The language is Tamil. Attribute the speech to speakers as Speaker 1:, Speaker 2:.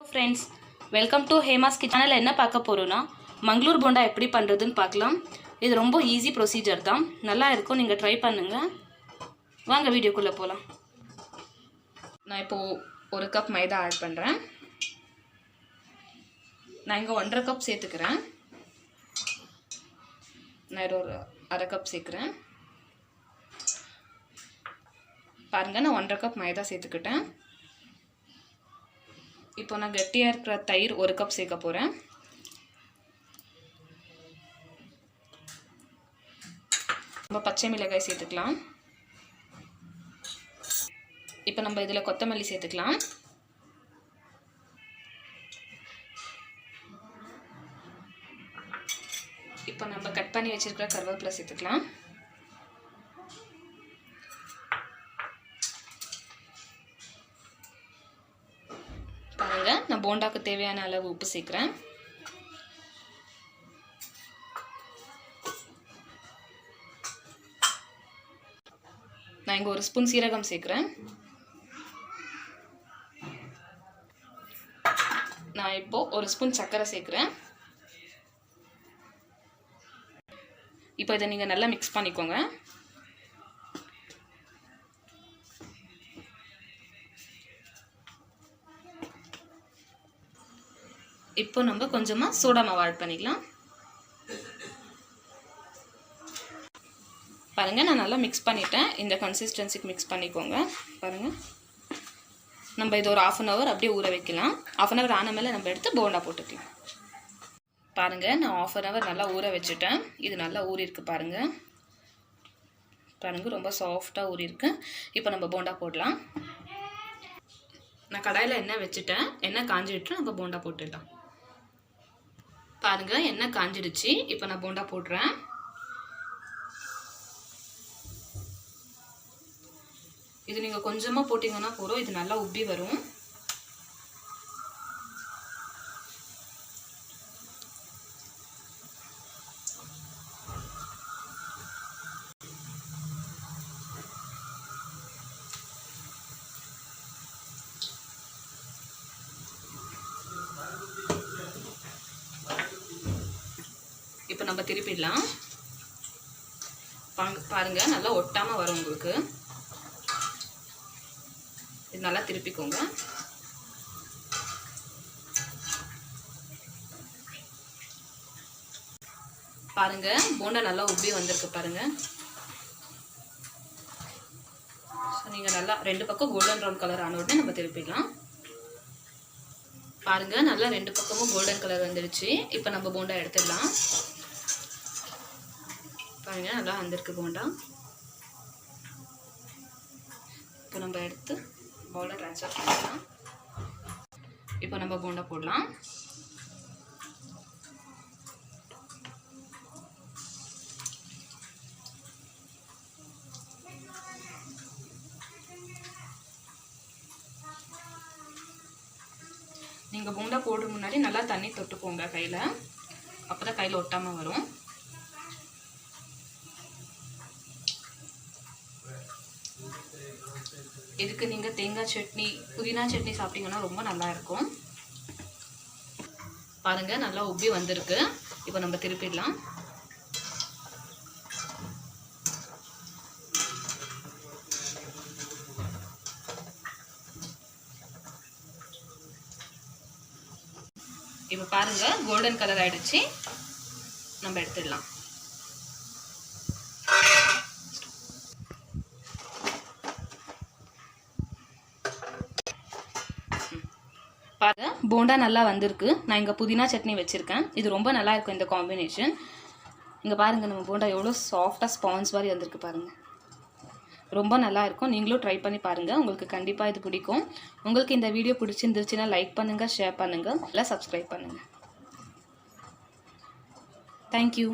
Speaker 1: Friends, welcome to Hema's kitchen. சேனலில் என்ன பார்க்க போகிறோன்னா மங்களூர் போண்டா எப்படி பண்ணுறதுன்னு பார்க்கலாம். இது ரொம்ப ஈஸி ப்ரொசீஜர் தான், நல்லா இருக்கும், நீங்கள் ட்ரை பண்ணுங்கள். வாங்க வீடியோக்குள்ளே போகலாம். நான் இப்போது 1 கப் மைதா ஆட் பண்ணுறேன். நான் இங்கே 1.5 கப் சேர்த்துக்கிறேன். நான் இது ஒரு 1/2 கப் சேர்க்குறேன். பாருங்கள், நான் 1.5 கப் மைதா சேர்த்துக்கிட்டேன். இப்போ நான் கெட்டியாக இருக்கிற தயிர் 1 கப் சேர்க்க போகிறேன். நம்ம பச்சை மிளகாய் சேர்த்துக்கலாம். இப்போ நம்ம இதில் கொத்தமல்லி சேர்த்துக்கலாம். இப்போ நம்ம கட் பண்ணி வச்சிருக்கிற கருவேப்பிலை சேர்த்துக்கலாம். பாருங்க, நான் போண்டாக்கு தேவையான அளவு உப்பு சேர்க்குறேன். நான் இங்கே 1 ஸ்பூன் சீரகம் சேர்க்குறேன். நான் இப்போ 1 ஸ்பூன் சர்க்கரை சேர்க்குறேன். இப்போ இதை நீங்கள் நல்லா மிக்ஸ் பண்ணிக்கோங்க. இப்போ நம்ம கொஞ்சமாக சோடா மாவு ஆட் பண்ணிக்கலாம். பாருங்கள், நான் நல்லா மிக்ஸ் பண்ணிட்டேன். இந்த கன்சிஸ்டன்சிக்கு மிக்ஸ் பண்ணிக்கோங்க. பாருங்கள், நம்ம இது ஒரு 1/2 hour அப்படியே ஊற வைக்கலாம். 1/2 hour ஆன மேலே நம்ம எடுத்து போண்டா போட்டுக்கலாம். பாருங்கள், நான் 1/2 hour நல்லா ஊற வச்சுட்டேன். இது நல்லா ஊறிருக்கு பாருங்கள். பாருங்கள், ரொம்ப சாஃப்டாக ஊறிருக்கு. இப்போ நம்ம போண்டா போடலாம். நான் கடாயில் எண்ணெய் வச்சுட்டேன். எண்ணெய் காஞ்சிட்டு நம்ம போண்டா போட்டுடலாம். பாருங்கள், எண்ணெய் காஞ்சிடுச்சு. இப்போ நான் போண்டா போடுறேன். இது நீங்கள் கொஞ்சமாக போட்டிங்கன்னா போதும், இது நல்லா உப்பி வரும். இப்போ நம்ம திருப்பிடலாம். பாருங்க, நல்லா ஒட்டாமல் வரும் உங்களுக்கு. இது நல்லா திருப்பிக்கோங்க. பாருங்க, போண்டா நல்லா உப்பி வந்திருக்கு பாருங்க. நீங்கள் நல்லா 2 பக்கம் கோல்டன் ப்ரௌன் கலர் ஆன உடனே நம்ம திருப்பிடலாம். பாருங்க, நல்லா 2 பக்கமும் கோல்டன் கலர் வந்துடுச்சு. இப்போ நம்ம போண்டா எடுத்துடலாம். பாருங்க, நல்லா வந்திருக்கு போண்டா. இப்போ நம்ம எடுத்து பவுலில் ட்ரான்ஸ்ஃபர் பண்ணிக்கலாம். இப்போ நம்ம போண்டா போடலாம். நீங்கள் போண்டா போடுற முன்னாடி நல்லா தண்ணி தொட்டுக்கோங்க கையில், அப்போ தான் கையில் ஒட்டாமல் வரும். இதுக்கு நீங்கள் தேங்காய் சட்னி, புதினா சட்னி சாப்பிட்டீங்கன்னா ரொம்ப நல்லா இருக்கும். பாருங்க, நல்லா உப்பி வந்திருக்கு. இப்போ நம்ம திருப்பிடலாம். இப்போ பாருங்க, கோல்டன் கலர் ஆயிடுச்சு. நம்ம எடுத்துடலாம். பாருங்க, போண்டா நல்லா வந்திருக்கு. நான் இங்கே புதினா சட்னி வச்சுருக்கேன். இது ரொம்ப நல்லா இருக்கும் இந்த காம்பினேஷன். இங்கே பாருங்கள், நம்ம போண்டா எவ்வளோ சாஃப்டாக ஸ்பான்ஸ் மாதிரி வந்திருக்கு பாருங்கள். ரொம்ப நல்லா இருக்கும். நீங்களும் ட்ரை பண்ணி பாருங்கள், உங்களுக்கு கண்டிப்பாக இது பிடிக்கும். உங்களுக்கு இந்த வீடியோ பிடிச்சிருந்துச்சுன்னா லைக் பண்ணுங்கள், ஷேர் பண்ணுங்கள், இல்லை சப்ஸ்கிரைப் பண்ணுங்கள். தேங்க்யூ.